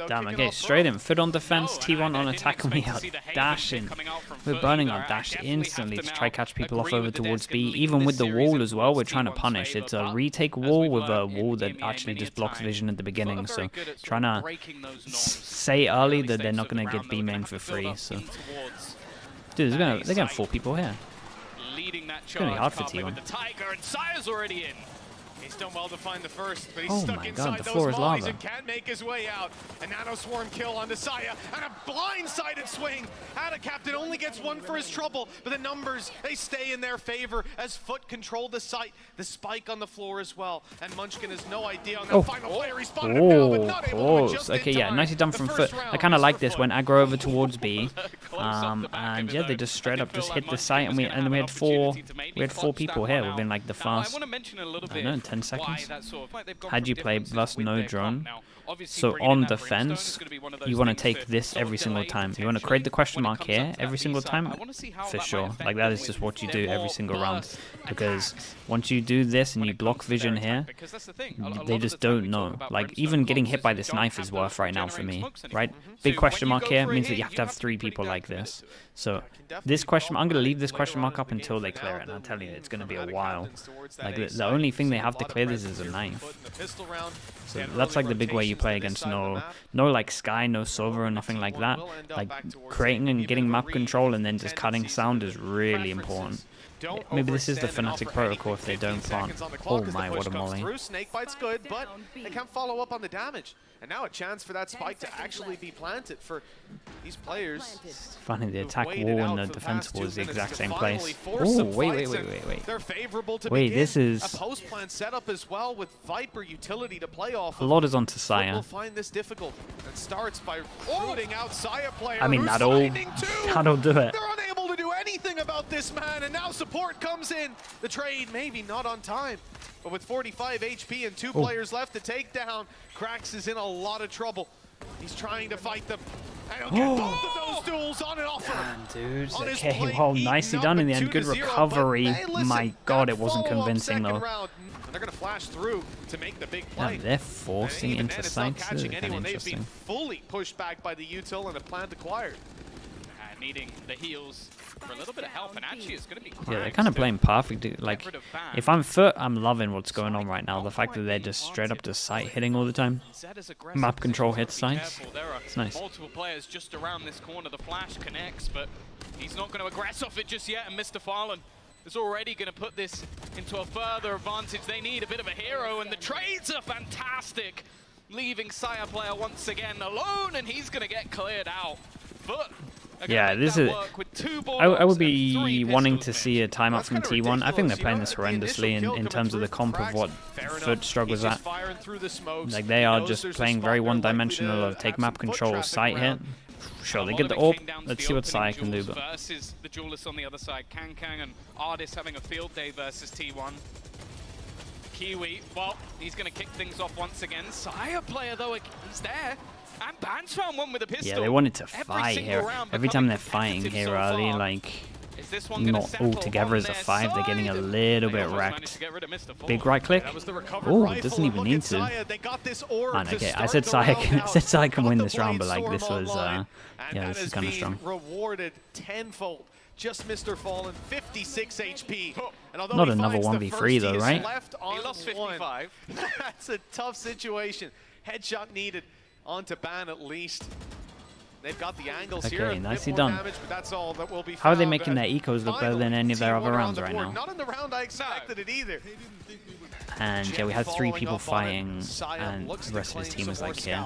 Damn, okay, straight in. FUT on defense, T1 on attack, and we are dashing. We're burning our dash instantly to try catch people off over towards B. Even with the wall as well, we're trying to punish. It's a retake wall with a wall that actually just blocks vision at the beginning. So trying to say early that they're not going to get B main for free. So, dude, they're going to 4 people here. It's going to be hard for T1. He's done well to find the first, but he's Oh stuck my inside god, the those floor is mollies lava. and can't make his way out. A nano swarm kill onto Saya, and a blindsided swing. Ada Captain only gets 1 for his trouble, but the numbers, they stay in their favor as FUT control the site. The spike on the floor as well, and Munchkin has no idea on that final player. He spotted him now, but not able to adjust in Okay, yeah, time. nicely done from FUT. I kind of like this when aggro over towards B, and yeah, they just straight up just hit the site, and we had four people here within like the first, I don't know, 10 seconds. Had you play plus no drone, so on defense, you want to take this every single time. You want to create the question mark here every single time, for sure. Like that is just what you do every single round, because once you do this and you block vision here, they just don't know. Like even getting hit by this knife is worth right now for me, right? Big question mark here means that you have to have 3 people like this. So this question, I'm going to leave this question mark up until they clear it, and I'll tell you, it's going to be a while. Like the only thing they have to clear this is a knife. So that's like the big way you play against no like Sky, no Silver, or nothing like that. Like creating and getting map control and then just cutting sound is really important. Maybe this is the Fnatic protocol if they don't plant. Oh my, what a molly. Snakebite's good, but they can't follow up on the damage. And now a chance for that spike to actually be planted for these players. It's funny, the attack wall and the defense wall is the exact same place. Oh, wait. Wait, this is... a post-plan setup as well with Viper utility to play off of. A lot is onto Saya. Will find this difficult. It starts by rooting out Saya player. I mean, that'll do it. They're unable to do anything about this man, and now support comes in. The trade maybe not on time, but with 45 HP and 2 players left to take down, Krax is in a lot of trouble. He's trying to fight them. And he'll get both of those duels on an offer. Damn, dudes. Okay, well, nicely done in the end. Good recovery. My god, it wasn't convincing though. They're going to flash through to make the big play. Yeah, they're forcing into sights. This is kind of They've interesting. been fully pushed back by the util and a plant acquired. Needing the heals for a little bit of help, and actually it's going to be Yeah, they're kind of playing perfect. Like, if I'm FUT, I'm loving what's going on right now. The fact that they're just straight up to site hitting all the time. Map control hits sites. It's nice. Multiple players just around this corner. The flash connects, but he's not going to aggress off it just yet, and Mr. Farland is already going to put this into a further advantage. They need a bit of a hero, and the trades are fantastic. Leaving Saya player once again alone, and he's going to get cleared out. But yeah, this is... I would be wanting to see a timeout from T1. I think they're playing this horrendously in terms of the comp of what FUT struggles at. Like, they are just playing very one-dimensional of take map control, site hit. Sure, they get the AWP. Let's see what Sai can do. But versus the duelists on the other side. Kang and Ardis having a field day versus T1. Kiwi, well, he's going to kick things off once again. Saya player, though, he's there. And Ban's found one with a pistol. yeah, they wanted to fight here. Every time they're fighting here early, like, not all together as a 5, they're getting a little bit wrecked. Big right click. Oh, it doesn't even need to. Man, okay, I said Saya can win this round, but like this was, yeah, this is kind of strong. Rewarded tenfold. Just Mr. Fallen, 56 HP. Not another 1v3 though, right? He lost 55. That's a tough situation. Headshot needed onto Ban at least. They've got the angles here. Okay, nicely done. Damage, but that's all that will be How are they found. making their ecos look better than any of their other rounds right now? Not in the round I expected it either. And yeah, we had 3 people fighting, and the rest of his team was like, here.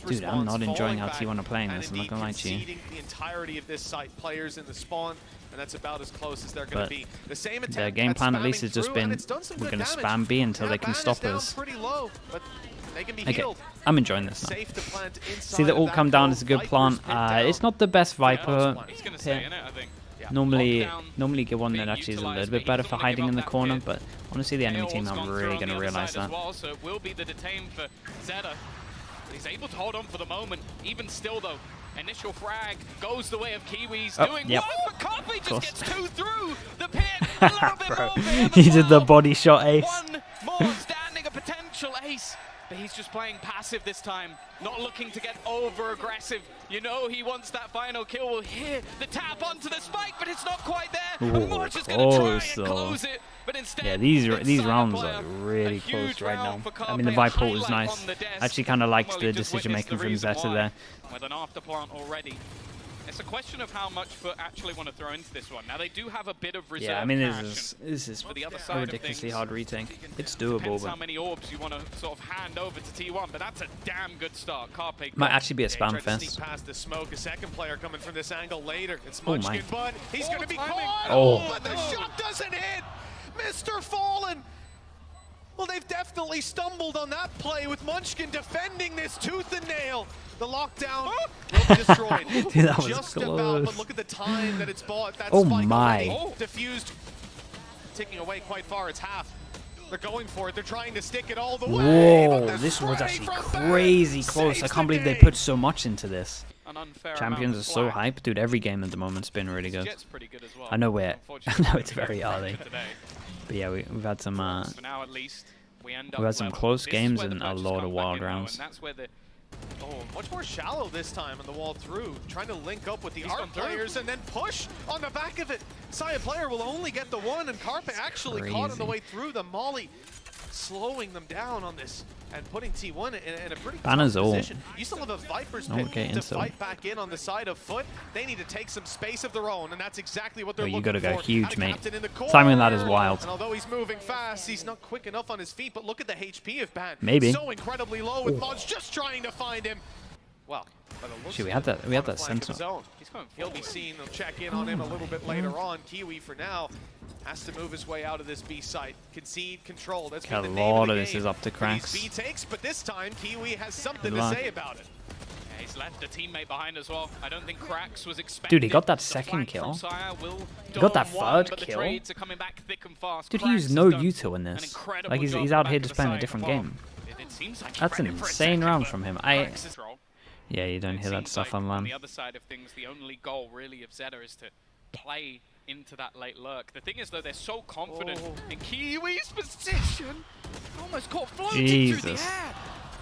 Dude, I'm not enjoying how T1 are playing this, I'm not gonna lie to you. The entirety of this site, players in the spawn, and that's about as close as they're going to be. The same attempt their game plan at least has just been, we're gonna spam B until they can stop us. Okay, I'm enjoying this now. See the ult come down is a good plant. It's not the best Viper here. Normally get one that actually is a little bit better for hiding in the corner, but honestly the enemy team are really going to realize that. So it will be the detain for Zeta. He's able to hold on for the moment. Even still though, initial frag goes the way of Kiwi's doing well, but Coffee just gets 2 through the pit. A little bit more He did the body shot ace. One more standing, a potential ace. But he's just playing passive this time, not looking to get over-aggressive. You know he wants that final kill. We'll hear the tap onto the spike, but it's not quite there. Ooh, March is going to try and close, close it, but instead... Yeah, these rounds are really close right now. I mean, the Viper was nice. I actually kind of liked the decision-making from Zeta there. With an afterplant already. It's a question of how much FUT actually want to throw into this one. Now, they do have a bit of reserve. Yeah, I mean, this is for the other a side ridiculously hard retake. It's Depends doable, how but many orbs you want to sort of hand over to T1, but that's a damn good start. Carpe might actually be a spam fest. fest. Past the smoke, a second player coming from this angle later. It's Oh Munchkin, my. but he's going to be caught. Oh. But the shot doesn't hit. Mr. Fallen. Well, they've definitely stumbled on that play with Munchkin defending this tooth and nail. The lockdown will be destroyed. Dude, that was just close. about, but look at the time that it's bought. That Oh spike my. already diffused, ticking away quite far. It's half. They're going for it. They're trying to stick it all the way. Whoa, this was actually crazy close. I can't believe they put so much into this. Champions are so hyped, dude. Every game at the moment's been really good. I know I know it's very early, but yeah, we've had some we've had some close games and a lot of wild rounds. Oh, much more shallow this time on the wall through, trying to link up with the art players and then push on the back of it. Saya player will only get the one, and Carpe actually caught on the way through. The molly slowing them down on this and putting T1 in a pretty tough position. You still have a Viper's pit to fight back in on the side of FUT. They need to take some space of their own, and that's exactly what they're looking for. You gotta go huge, mate. Timing that is wild. And although he's moving fast, he's not quick enough on his feet, but look at the HP of Ban. Maybe. So incredibly low with Mods just trying to find him. Well, Shit, we had that sentinel. He'll be seen. They'll check in on him a little bit later on. Kiwi for now has to move his way out of this B site. Concede control. That's been the name of the game. This is up to Cracks. B takes, but this time Kiwi has something to say about it. Yeah, he's left a teammate behind as well. I don't think Cracks was expecting. Dude, he got that second kill. He got that third kill. Dude, he used no util in this. Like he's out here just playing a different game. That's an insane round from him. Yeah, you don't hear that stuff on LAN. On the other side of things, the only goal really of Zeta is to play into that late lurk. The thing is, though, they're so confident in Kiwi's position. Almost caught floating through the air.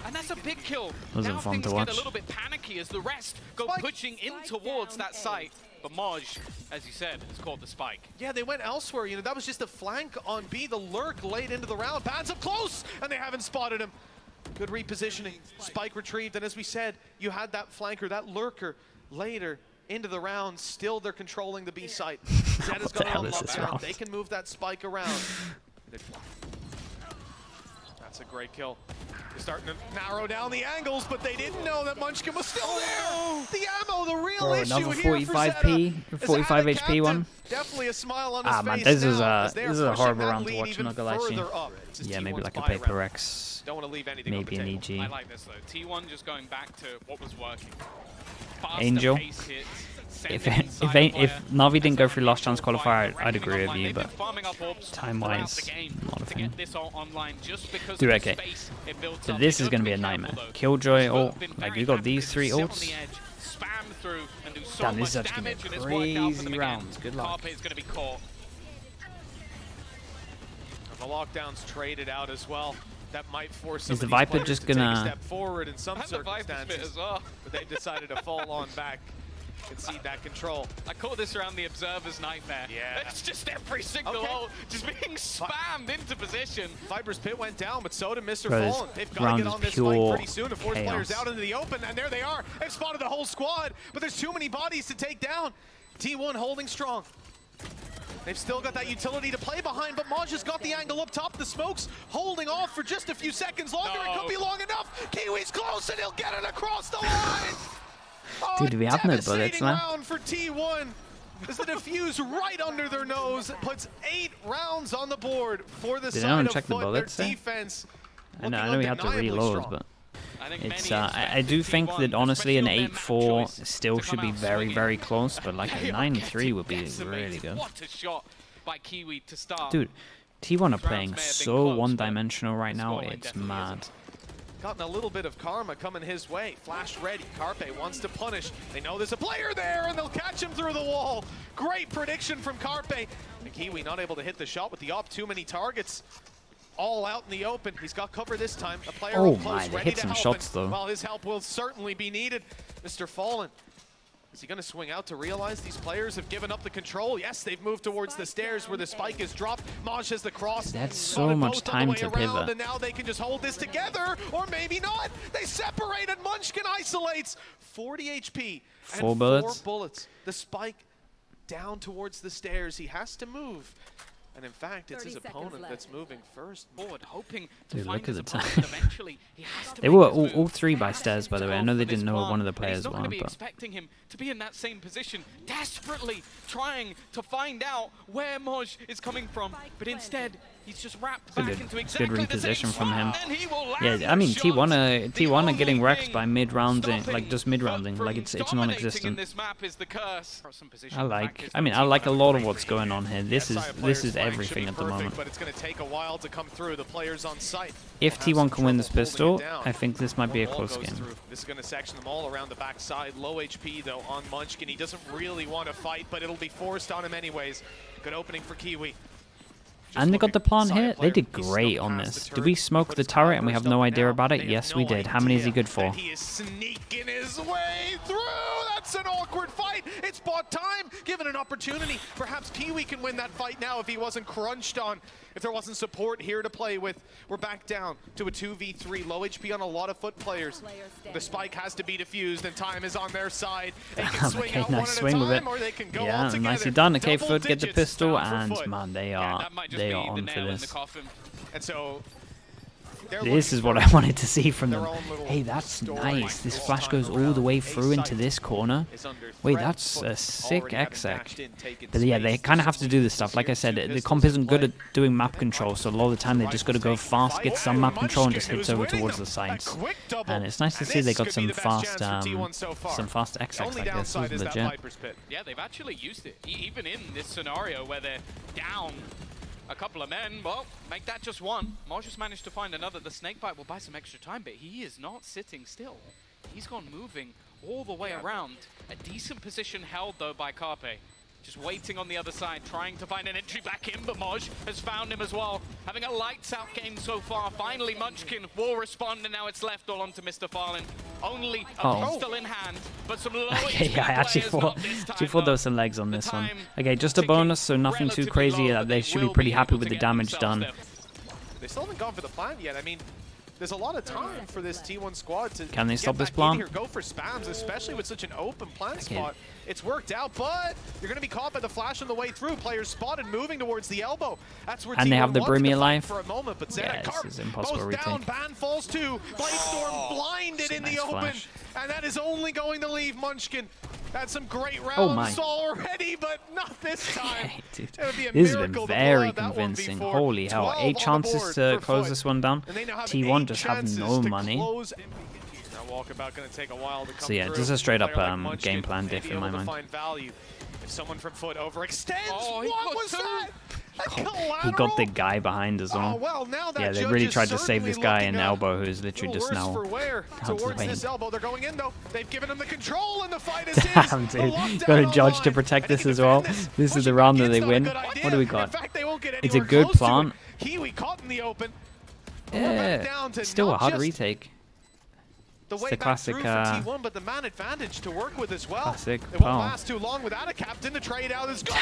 And that's a big kill. Wasn't now fun things to watch. get a little bit panicky as the rest go pushing in towards that site. But Moj, as you said, has caught the spike. Yeah, they went elsewhere. You know, that was just a flank on B. The lurk late into the round. Ban's up close, and they haven't spotted him. Good repositioning. Spike retrieved, and as we said, you had that flanker, that lurker later into the round. Still, they're controlling the B site. Zeta's going to unlock that. They can move that spike around. That's a great kill. They're starting to narrow down the angles, but they didn't know that Munchkin was still there. The ammo, the real issue here for Zeta. 45 HP one. Definitely a smile on his face. Man, this is a horrible round to watch. I'm not gonna lie to you. Yeah, maybe like a Paper X. Don't want to leave anything maybe an EG. I like this though. T1 just going back to what was working. Angel. If Na'Vi didn't go through last chance qualifier, I'd agree with you, but time-wise, not a thing. Dude, okay. So this is going to be a nightmare. Killjoy ult, like we got these three ults. Damn, this is actually going to be a crazy round. Good luck. The lockdown's traded out as well. That might force is the Viper just gonna step forward in some circumstances, but they decided to fall on back, concede that control. I call this around the Observer's nightmare. Yeah, it's just every single ult just being spammed into position. Viper's pit went down, but so did Mr. Fallen. They've got to get on this fight pretty soon to force players out into the open, and there they are. They've spotted the whole squad, but there's too many bodies to take down. T1 holding strong. They've still got that utility to play behind, but Maj has got the angle up top. The smoke's holding off for just a few seconds longer. It could be long enough. Kiwi's close, and he'll get it across the line. Dude, do we have no bullets now? Round for T1 as the defuse right under their nose puts 8 rounds on the board for the side of FUT. Their defense. I know we have to reload, but it's I do think that honestly an 8-4 still should be very, very close, but like a 9-3 would be really good. Dude, T1 are playing so one-dimensional right now, it's mad. Gotten a little bit of karma coming his way. Flash ready. Carpe wants to punish. They know there's a player there, and they'll catch him through the wall. Great prediction from Carpe. And Kiwi not able to hit the shot with the op. Too many targets. all out in the open. He's got cover this time. A player Oh up close, my, they ready hit to some help, shots and though. while his help will certainly be needed, Mr. Fallen, is he going to swing out to realize these players have given up the control? Yes, they've moved towards the stairs where the spike is dropped. Maj has the cross. That's so much time to pivot. And now they can just hold this together, or maybe not. They separated. Munchkin isolates. 40 HP. And 4 bullets. 4 bullets. The spike down towards the stairs. He has to move. And in fact, it's his opponent that's moving first. Forward, hoping to Dude, find look at his the opponent time. eventually. He has to They make were this all move. 3 by stairs, by the way. I know they didn't know what one of the And players he's not were, going to be but expecting him to be in that same position, desperately trying to find out where Moj is coming from. But instead, he's just wrapped back into exactly good the same reposition from him. spot, and he will land yeah, I mean the shot. T1 are getting wrecked thing by mid-rounding, stopping like just mid-rounding, from like it's dominating in non-existent. this map is the curse. I like a lot of what's going on here. This is everything at the moment. But it's going to take a while to come through. The players on site. If T1 can win this pistol, I think this might be a Ball close goes game. through. This is going to section them all around the backside. Low HP though on Munchkin. He doesn't really want to fight, but it'll be forced on him anyways. Good opening for Kiwi. And they got the plant here. They did great on this. Did we smoke the turret and we have no idea about it? Yes, we did. How many is he good for? He is sneaking his way through. That's an awkward fight. It's bought time. Given an opportunity, perhaps Kiwi can win that fight now if he wasn't crunched on. If there wasn't support here to play with. We're back down to a 2v3. Low HP on a lot of FUT players. The spike has to be defused and time is on their side. They can swing Okay, out nice one at a swing with time, it. or they can go all Yeah, together. nicely done. Okay, Double FUT get the digits pistol, down for and FUT. man, they That might just are be the on for nail in the this. coffin. And so This is what I wanted to see from them. Hey, that's nice. This flash goes all the way through into this corner. Wait, that's a sick exec. But yeah, they kind of have to do this stuff. Like I said, the comp isn't good at doing map control, so a lot of the time they just got to go fast, get some map control, and just hit over towards the sides. And it's nice to see they got some fast execs like this. This is legit. Yeah, they've actually used it. Even in this scenario where they're down a couple of men, well, make that just one. Moj just managed to find another. The snakebite will buy some extra time, but he is not sitting still. He's gone moving all the way around. A decent position held, though, by Carpe. Just waiting on the other side, trying to find an entry back in, but Moj has found him as well. Having a lights-out game so far. Finally, Munchkin will respond, and now it's left all onto Mr. Farlin. Only a pistol in hand, but some low Okay, HP yeah, I actually thought there was some legs on this one. Okay, just a bonus, so nothing too crazy. They should be pretty happy with the damage done. They still haven't gone for the plant yet. I mean, there's a lot of time for this T1 squad to Can they stop get this back plant? in here, go for spams, especially with such an open plant spot. It's worked out, but you're going to be caught by the flash on the way through. Players spotted moving towards the elbow. That's where And they have the Brimmy alive alive. for a moment, but Yeah, this is impossible both down, retake. ban falls too. Bladestorm blinded in the open, flash. and that is only going to leave Munchkin. Had some great Oh my. rounds already, but not this time. Okay, dude. It would be a This has been miracle to pull very out that one convincing. before. Holy hell. 12 8 on the chances board to for close FUT. this one down. And they now have T1 8 just have chances no to money. close MVP here. Now Walkabout going to take a while to come So yeah, through. this is a straight up Player like Munchkin game plan may diff be in my able to mind. find value. If someone from FUT overextends, Oh, he what got was two. that? He got the guy behind as well. Oh, well, now that Yeah, they judge really is tried to save this certainly guy looking in up. elbow, who's literally just Worse now. for wear down to towards the this lane. elbow. They're going in though. They've given him the control, and the fight is his. Damn, dude. Got a judge to protect this as well. This is the round that they win. What do we got? In fact, they won't get It's a anywhere good close to plant. it. Kiwi caught in the open. We're back down Yeah, to still a not hard just retake. the way the back classic, through for T1, but the man advantage to work with as well. classic It won't power. last too long without a captain. The trade out is gone.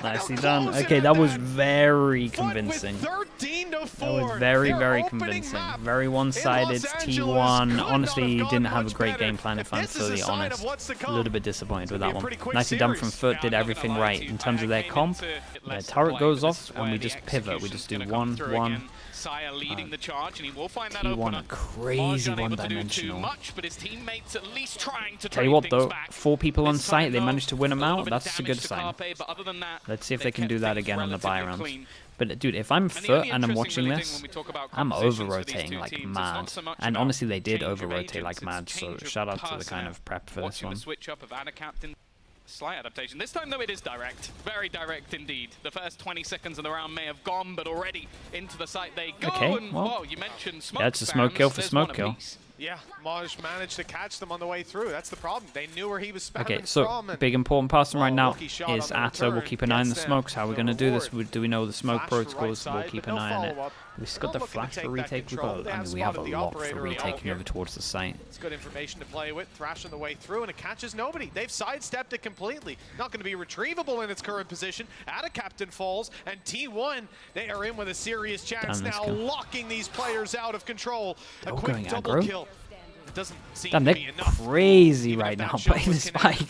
Nicely done. Okay, that was very convincing. That was very, very convincing. Very one-sided. T1 honestly didn't have a great game plan, if I'm fully honest. A little bit disappointed with that one. Nicely done from FUT, did everything right. In terms of their comp, their turret goes off, and we just pivot. We just do 1-1. Saya leading the charge, and he will find that T1 opener. are crazy Moj unable to do too one-dimensional. much, but his teammates at least trying to Tell you trade what things though, back. 4 people on This site, time, they though, managed to win them a little out. bit of That's a damage good to sign. Carpe, but other than that, Let's see if they can kept do that things again on the buy relatively rounds. clean. But dude, if I'm the FUT only and I'm interesting watching really thing this, when we talk about I'm compositions for these over-rotating two like teams, it's mad. not so much And about honestly, they did change of over-rotate agents, like it's mad, so change of shout out to the kind personnel. of prep for this Watching one. the switch up of Anna Captain. Slight adaptation. This time, though, it is direct. Very direct indeed. The first 20 seconds of the round may have gone, but already into the site they go. Okay, and, well, you mentioned smoke yeah, it's a smoke spams. kill for There's smoke one kill. apiece. Yeah, Maj managed to catch them on the way through. That's the problem. They knew where he was spamming Okay, so from. big important person right now lucky shot is on the Atto. We'll return keep an eye on the gets them smokes. How are we going to do this? reward. Do we know the smoke Flash to right protocols? We'll side, keep but an no eye on it. follow-up. We've got the Not looking to flash for take that retake. control. They I have mean, we have a spotted the lot for operator retaking here. over towards the site. It's good information to play with. Thrash on the way through, and it catches nobody. They've sidestepped it completely. Not going to be retrievable in its current position. Ada Captain falls, and T1, they are in with a serious chance now, locking these players out of control. A quick double kill. Doesn't seem Damn, to they're be enough. crazy right now playing the spike.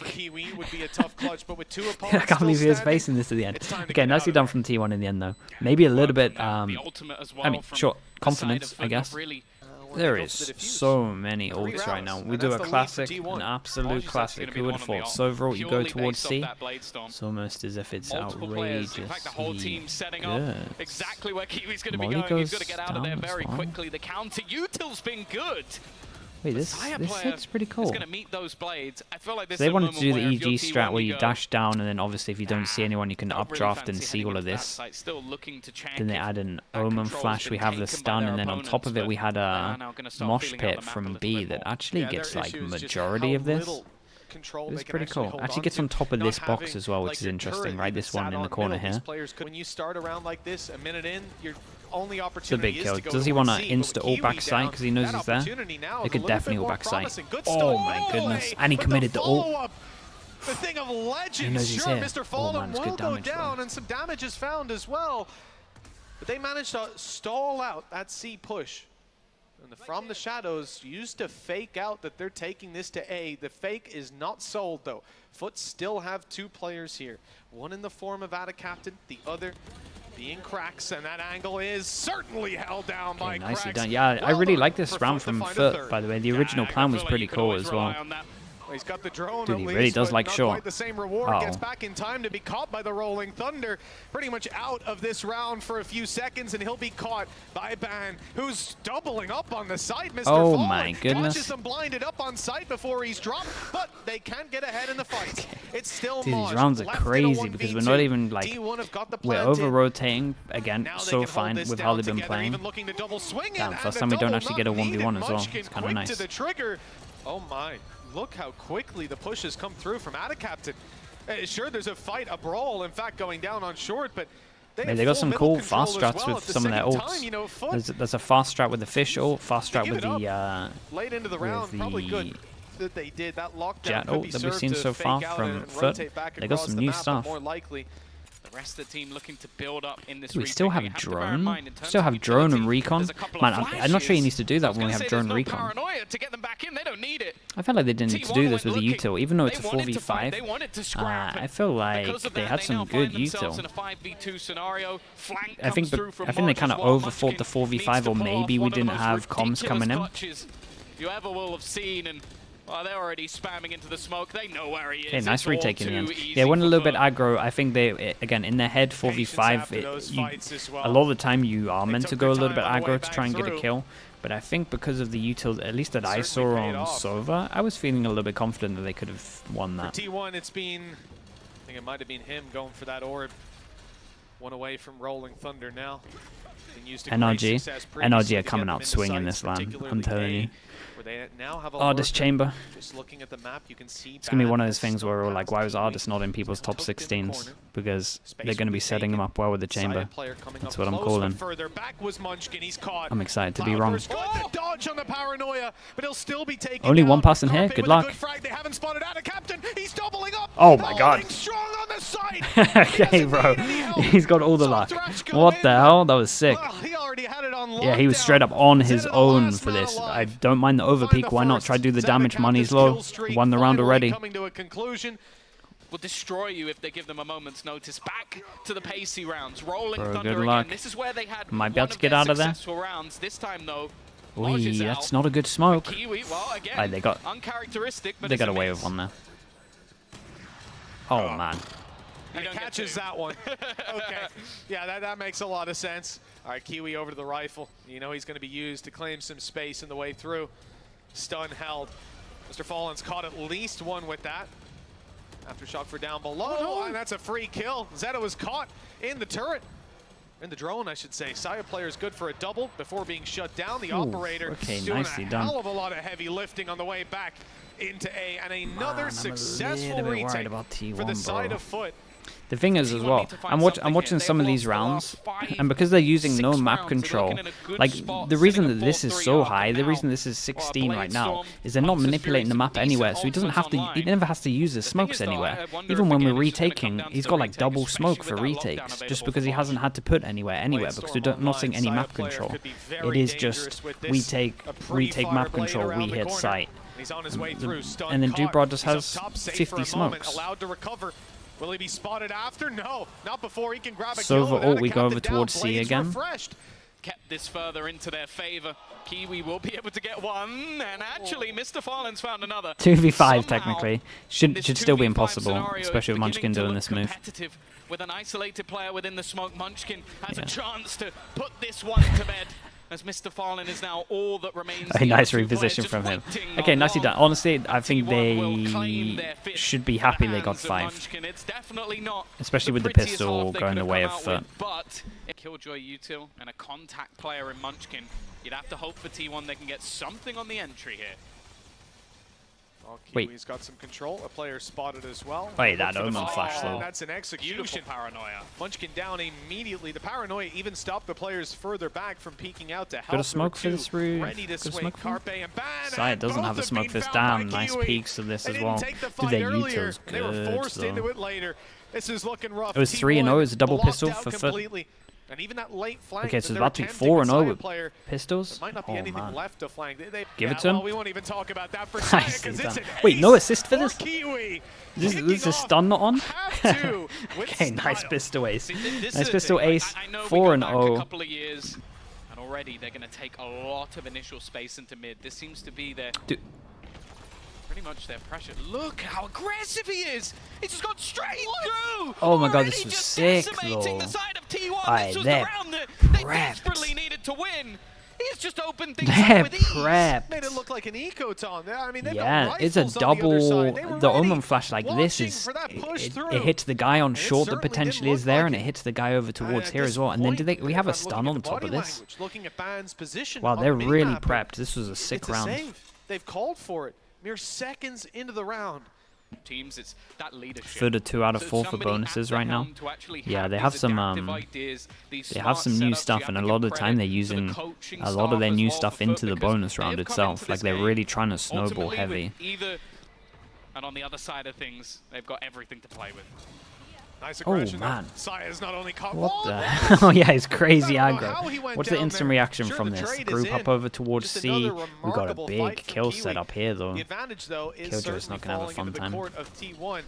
Would be a tough clutch, but with two I opponents can't believe he was still standing, facing this to the end. it's time to Okay, get nicely out done of from T1 in the end, though. Maybe a little bit, I mean, sure, confidence, I guess. There is so many ults right now. We do a classic, an absolute classic. Who would have thought? So overall, you go towards C. It's almost as if it's outrageously good. Exactly where Kiwi's going to be Molly going. He's goes got to get out of there down as very well. quickly. The counter util's been good. Wait, this hit's pretty cool. Going to meet those blades. I feel like this They is a wanted to do moment the where EG if you're strat T1, where you go, dash down, and then obviously if you don't see anyone, you can don't really updraft and fancy see heading all of into that this. site. Still looking to check Then they if add an that Omen control's flash, been we have the taken by stun, their and then on top of it opponents, we had but a now gonna start mosh feeling out pit the map a from little B bit that more. actually Yeah, gets their like issue is just majority how of this. little control It's they can pretty actually cool. hold Actually on gets to. on top of Not this box having, as well, which like, is your interesting, turret right? even This one sat in the on corner middle. These here. players when you start around like this, a minute in, your only It's a opportunity big is kill. to go Does he towards want to C, but insta with ult Kiwi back side down, because he knows that he's there? opportunity now They is could a little definitely bit go more back side. promising. Good Oh start my all the goodness. way, And he but the committed the ult. follow-up, the thing of legends. knows he's Sure, here. Mr. Oh, Fallen man, it's will good go damage, down, though. and some damage is found as well. But they managed to stall out that C push. And from the shadows, used to fake out that they're taking this to A. The fake is not sold, though. FUT still have two players here. One in the form of Ada Captain, the other being Cracks, and that angle is certainly held down by Nicely Cracks. done. Yeah, I really like this for round FUT to from find a FUT, third. by the way. The original plan was pretty cool as well. He's got the drone Dude, at he least, really does but like not short. quite the same reward. Uh-oh. Gets back in time to be caught by the Rolling Thunder. Pretty much out of this round for a few seconds, and he'll be caught by Ban, who's doubling up on the site. Mr. Oh Fallen my goodness. catches him blinded up on site before he's dropped, but they can't get ahead in the fight. It's still Dude, Maj these rounds are left in a crazy because we're not 1v2. even like, T1 have got the we're planted. over-rotating, again, Now they so can hold fine this with down how they've been together, playing. even looking to double swing Damn, it, first and time we don't double actually get a not needed. 1v1 as well. Munchkin It's kind of quick nice. to the trigger. Oh my, look how quickly the push has come through from Ada Captain. Sure, there's a fight, a brawl, in fact, going down on short, but They got some cool fast strats with some of their ults. There's a fast strat with the fish ult, fast strat with the late into the round, probably good that they did that lockdown. jet ult that we've seen so far from FUT. They got some new stuff. More likely, the rest of the team looking to build up in this. We still have retake. drone. Still have drone and recon. Man, I'm not sure he needs to do that when we have drone and recon. Paranoia to get them back in. They don't need it. I feel like they didn't need to do this with the looking. util, even though it's a They wanted to fight, 4v5. they wanted to scrap, I feel like because of they that, had they some now good find themselves util. in a 5v2 scenario. Flank I think comes through from they Maj kind as of well. overthought the Munchkin 4v5, needs to or pull maybe off we one of the didn't most have comms ridiculous coming in. clutches you ever will have seen, and they're already spamming into the smoke. They know where he is. Okay, nice It's all retake in the too end. easy Yeah, it went a for little bit FUT. aggro. I think they, again, in their head, 4v5, a lot of the time you are meant to go a little bit aggro to try and get a kill. But I think because of the util, at least that I saw on Sova, I was feeling a little bit confident that they could have won that. For T1, it's been, I think it might have been him going for that orb. One away from Rolling Thunder now. NRG are coming out swinging this land, I'm telling you. Ardis Chamber. Just looking at the map, you can see it's going to be one of those things where we're like, why was Ardis not in people's top 16s? Because they're going to be setting him up well with the chamber. That's what I'm calling. I'm excited to be wrong. Only one person here, good luck. Oh my god. Okay, bro. He's got all the luck. What the hell? That was sick. Yeah, he was straight up on his own for this. I don't mind the overpeak. Why not try to do the damage? Money's low. Won the round already. Will destroy you if they give them a moment's notice. Back to the pacey rounds. Rolling Bro, Thunder good luck. again. This is where they had might be able to get out of there. rounds. This time though, Ooh, that's not a good smoke. Kiwi, well, again, they got uncharacteristic, but they got away with one there. Oh man. He catches that one. Okay. Yeah, that makes a lot of sense. All right, Kiwi over to the rifle. You know he's going to be used to claim some space in the way through. Stun held. Mr. Fallen's caught at least one with that. Aftershock for down below, and that's a free kill. Zeta was caught in the turret. in the drone, I should say. Saya player is good for a double before being shut down. The operator okay, doing nicely a done. hell of a lot of heavy lifting on the way back into A, and another successful I'm a little bit worried retake about T1, for the side bro. of FUT. The thing is as well, I'm watching some of these rounds, and because they're using no map control, like the reason that this is so high, the reason this is 16 right now, is they're not manipulating the map anywhere, so he doesn't have to, he never has to use his smokes anywhere. Even when we're retaking, he's got like double smoke for retakes, just because he hasn't had to put anywhere, because we're not seeing any map control. It is just, we retake map control, we hit site. And then Dubrod just has 50 smokes. Will he be spotted after? No, not before he can grab a So kill. overall, we go over towards C again. Kept this further into their favor. Kiwi will be able to get one, and actually, Mr. Farland's found another. 2v5 technically should still be impossible, especially with Munchkin doing this move. With an isolated player within the smoke, Munchkin has a chance to put this one to bed. As Mr. Farland is now all that remains. A nice reposition from him. Okay, nicely done. Honestly, I think they should be happy they got 5. Especially with the pistol going the way of FUT. But Killjoy Util and a contact player in Munchkin, you'd have to hope for T1 they can get something on the entry here. Wait, he's got some control. A player spotted as well. Wait, that Omen flash though. That's an execution. Beautiful paranoia. Munchkin down immediately. The paranoia even stopped the players further back from peeking out to help. Got a smoke for this room. Ready to swing. Carpe and Ban. Side doesn't have a smoke for this. Damn, nice peeks of this as well. Dude, their Util's good. They were forced into it later. This is looking rough. It was 3-0. It's a double pistol for FUT. And even that late flank. Okay, so it's about to be 4-0 with pistols. Might not be anything left to flank. Give it to him. We won't even talk about that for Saya, because it's an wait, no assist for this? Kiwi. This is stun not on? Okay, nice pistol ace. Nice pistol ace. 4-0. A couple of years, and already they're going to take a lot of initial space into mid. This seems to be their pretty much their pressure. Look how aggressive he is. He's just got straight through. Oh my god, this was sick though. The side of T1. Alright, this was they're the round that they desperately needed to win. He's just opened things up with ease. Made it look like an eco-ton. I mean, yeah, it's a double. The Omen flash like this is it hits the guy on short that potentially is there, and it hits the guy over towards here as well. And then we have a stun on top of this? Wow, they're really prepped. This was a sick round. They've called for it. Mere seconds into the round. Teams, it's that leadership. FUT 2 out of 4 for bonuses right now. Yeah, they have some new stuff, and a lot of the time they're using a lot of their new stuff into the bonus round itself. Like they're really trying to snowball heavy. And on the other side of things, they've got everything to play with. Nice aggression. Oh man! Not only what the hell? Oh yeah, it's crazy aggro. What's the instant reaction from this? Group up over towards C. We got a big kill set up here though. The advantage though is Killjoy's not gonna have a fun time. Of T1.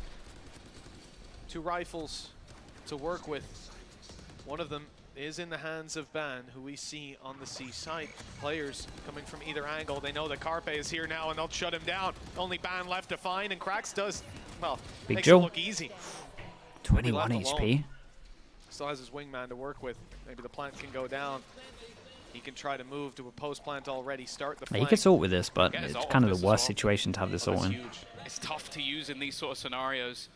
2 rifles to work with. One of them is in the hands of Ban, who we see on the C side. Players coming from either angle. They know that Carpe is here now, and they'll shut him down. Only Ban left to find, and Krax does makes it look easy. 21 HP. Still has his wingman to work with. Maybe the plant can go down. He can try to move to a post plant already. Start the flank. You can ult with this, but it's kind of the worst situation to have this ult in. It's tough to use in these sort of scenarios.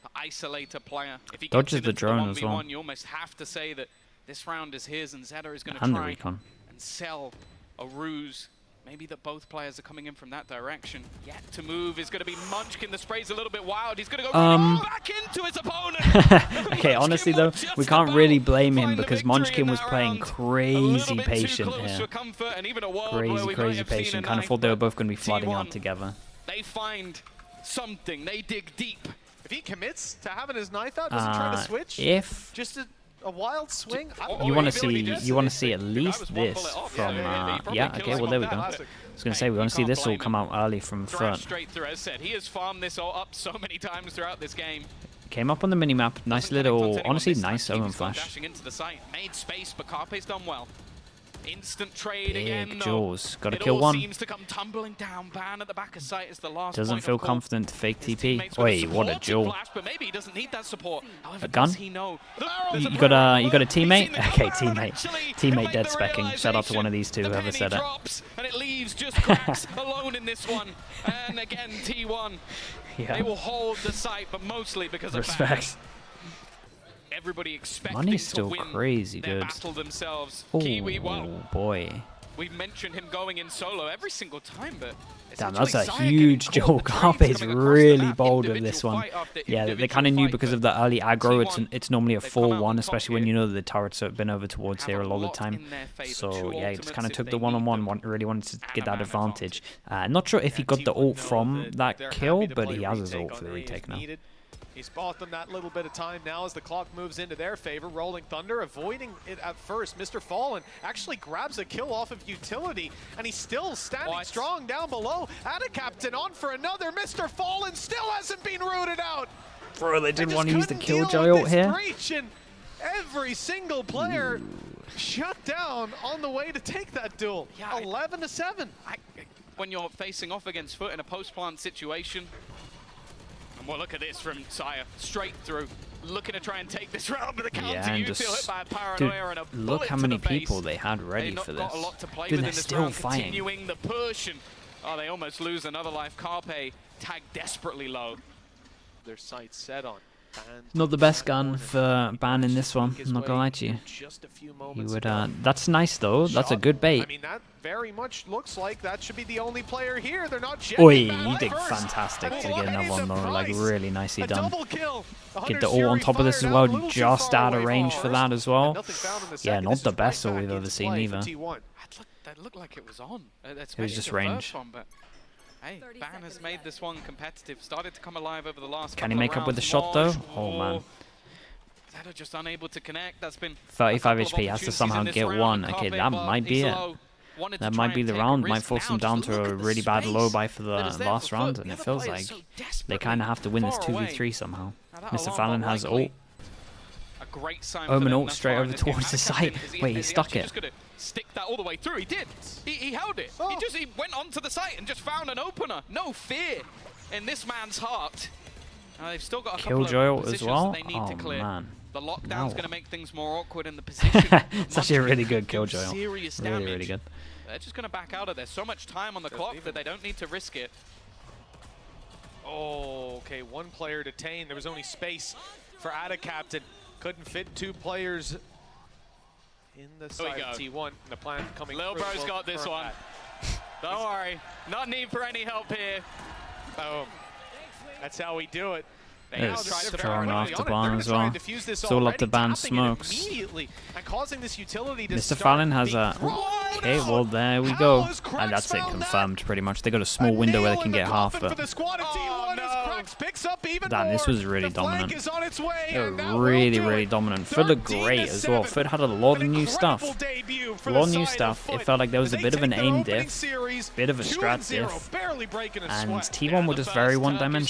To isolate a player. If he dodges the drone as well. You almost have to say that this round is his, and Zeta is going to try and sell a ruse. Maybe that both players are coming in from that direction. Yet to move is going to be Munchkin. The spray's a little bit wild. He's going to go back into his opponent. Okay, honestly though, we can't really blame him because Munchkin was playing crazy patient here. Crazy patient. Kind of thought they were both going to be flooding out together. They find something. They dig deep. If he commits to having his knife out, doesn't try to switch. Just a wild swing. You want to see at least this from yeah, okay, well there we go. I was going to say we want to see this all come out early from FUT. Straight through, as said. He has farmed this all up so many times throughout this game. Came up on the minimap, nice little, honestly nice Omen flash. Dashing into the site, made space, but Carpe's done well. Instant trade again. Big jaws. Got to kill one. Seems to come tumbling down. Ban at the back of sight is the last. Doesn't feel confident to fake TP. Wait, what a jaw. But maybe he doesn't need that support. A gun? You got a teammate? Okay, teammate dead specking. Shout out to one of these two, whoever said it. And it leaves just Krax alone in this one. And again, T1. Yeah. They will hold the site, but mostly because of respect. everybody expecting Money's to still win crazy their good. battle themselves. Oh Kiwi, well, boy. we mentioned him going in solo every single time, but Damn, that's a essentially Xayah huge getting duel. caught. Carpe The is trades coming across the really map, bold with individual this one. fight after Yeah, they individual kind of knew fight, because but of the early aggro. T1, It's normally a they've come out 4-1, on especially top when here. you know the turrets have been over towards Have here a a lot of the lot time. in their favour. So Two yeah, he just ultimates kind of if took they the need one-on-one. them. Really wanted to get that Man advantage. Not sure if he got the T1 ult know from that that they're kill, happy to but play he has his retake ult for the on A if retake now. needed. He's bought them that little bit of time now as the clock moves into their favor. Rolling Thunder avoiding it at first. Mr. Fallen actually grabs a kill off of utility, and he's still standing strong down below. Captain on for another. Mr. Fallen still hasn't been rooted out. Bro, they didn't just want to use the couldn't Killjoy deal with ult this here. breach, and every single player shut down on the way to take that duel. Yeah, 11-7. When you're facing off against FUT in a post-plant situation, and well, look at this from Xayah, straight through, looking to try and take this round with a counter. Yeah, and Util hit just by a dude, paranoia and a look bullet how to many the face. people they had ready They've for not this. got a lot to play Dude, with they're in this still round, fighting. continuing the push, and oh, they almost lose another life. Carpe tagged desperately low. Their sights set on. Not the best gun for Ban in this one. I'm not gonna lie to you. Just a few He moments would. ago. That's nice though. That's a good I bait. mean, that very much looks like that should be the only player here. They're not Oi, back he did first. fantastic And to get another one though. Like price. really nicely A done. double kill. Get the ult on top of this as well. Just out of range for that as well. Yeah, not the best ult we've ever seen either. That looked like it was on. It was just range. One, but hey, Ban has made this one competitive. Started to come alive over the last Can he couple make of up with the rounds. shot though? Mosh, Oh man. Zeta just unable to connect. That's been 35 a couple of HP has to opportunities somehow in this get round, one. and Okay, Carpe, that but might be it. Isolo wanted to That try might be and the take a round. risk Might force now. them down Just look to a at the really bad low space buy for that the is there last for round, FUT. and The it other feels players like so they desperately kind of have to win this far away. 2v3 somehow. Now that Mr. alarm Fallon bot has likely ult. a great sign Omen for them ult thus straight far in over this game. towards the Captain, site. Wait, he is stuck actually it. just gonna stick that all the way through. He did. He held it. He went onto the site and just found an opener. No fear in this man's heart. They've still got a couple Killjoy of ult as positions well. that they need Oh to clear. man. The lockdown's No. going to make things more awkward in the position. It's actually a really good Killjoy ult. Serious Really, damage. really good. They're just going to back out of there. So much time on the clock that they don't need to risk it. Oh, okay, one player detained. There was only space for Captain. Couldn't fit two players in the side of T1. The plan coming Lil through. Bro's We'll got this confirm one. that. Don't worry. Not need for any help here. Boom. That's how we do it. It's Tried to throwing very off quickly the on it. barn They're as gonna try well. and defuse this It's all up already, to ban tapping it smokes. immediately and causing this utility to Mr. start Fallon has being a... thrown Okay, out. well, there we How go. has Cracks And that's it, found confirmed pretty much. They got a A small window where they nail can in get the half, coffin for but... the squad of T1 as Cracks picks up even Damn, this more. was really The flag dominant. is on its way, They were and now really, we'll do really it. dominant. FUT looked great as well. 13-7. FUT had a lot of An new stuff. incredible debut for A lot the of new side stuff. of It FUT. felt like there was a They bit of an take their aim opening diff, series bit of a strat 2-0, diff, barely breaking a and sweat. T1 were just very one-dimensional.